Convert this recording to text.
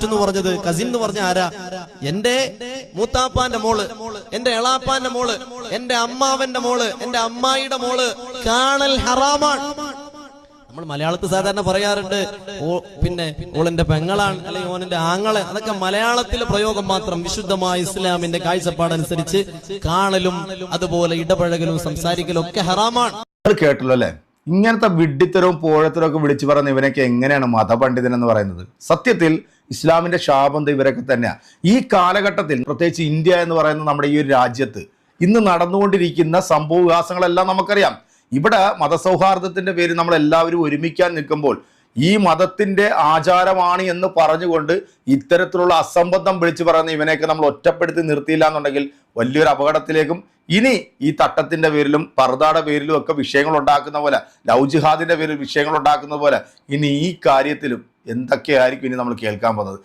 പറ്റുമെന്ന് പറഞ്ഞത്? കസിൻ എന്ന് പറഞ്ഞ ആരാ? എന്റെ മൂത്താപ്പാന്റെ മോള്, എന്റെ എളാപ്പാന്റെ മോള്, എന്റെ അമ്മാവന്റെ മോള്, എന്റെ അമ്മായിയുടെ മോള് കാണൽ ഹറാമാണ്. നമ്മൾ മലയാളത്തിൽ സാധാരണ പറയാറുണ്ട്, പിന്നെ ഓളെന്റെ പെങ്ങളാണ്, അല്ലെങ്കിൽ ഓനെന്റെ ആങ്ങളെ. അതൊക്കെ മലയാളത്തിലെ പ്രയോഗം മാത്രം. വിശുദ്ധമായ ഇസ്ലാമിന്റെ കാഴ്ചപ്പാടനുസരിച്ച് കാണലും അതുപോലെ ഇടപഴകലും സംസാരിക്കലും ഒക്കെ ഹറാമാണ്. കേട്ടല്ലോ അല്ലെ? ഇങ്ങനത്തെ വിഡ്ഢിത്തരവും പോഴത്തരവും ഒക്കെ വിളിച്ചു പറയുന്ന ഇവനൊക്കെ എങ്ങനെയാണ് മതപണ്ഡിതൻ എന്ന് പറയുന്നത്? സത്യത്തിൽ ഇസ്ലാമിന്റെ ശാപം ഇവരൊക്കെ തന്നെയാണ്. ഈ കാലഘട്ടത്തിൽ പ്രത്യേകിച്ച് ഇന്ത്യ എന്ന് പറയുന്ന നമ്മുടെ ഈ ഒരു രാജ്യത്ത് ഇന്ന് നടന്നുകൊണ്ടിരിക്കുന്ന സംഭവ വികാസങ്ങളെല്ലാം നമുക്കറിയാം. ഇവിടെ മതസൗഹാർദ്ദത്തിന്റെ പേരിൽ നമ്മൾ എല്ലാവരും ഒരുമിക്കാൻ നിൽക്കുമ്പോൾ ഈ മതത്തിന്റെ ആചാരമാണ് എന്ന് പറഞ്ഞുകൊണ്ട് ഇത്തരത്തിലുള്ള അസംബന്ധം വിളിച്ചു പറയുന്ന ഇവനെയൊക്കെ നമ്മൾ ഒറ്റപ്പെടുത്തി നിർത്തിയില്ല എന്നുണ്ടെങ്കിൽ വലിയൊരു അപകടത്തിലേക്കും, ഇനി ഈ തട്ടത്തിന്റെ പേരിലും പർദായുടെ പേരിലും ഒക്കെ വിഷയങ്ങൾ ഉണ്ടാക്കുന്ന പോലെ, ലവ് ജിഹാദിന്റെ പേരിൽ വിഷയങ്ങൾ ഉണ്ടാക്കുന്ന പോലെ ഇനി ഈ കാര്യത്തിലും എന്തൊക്കെയായിരിക്കും ഇനി നമ്മൾ കേൾക്കാൻ പോകുന്നത്?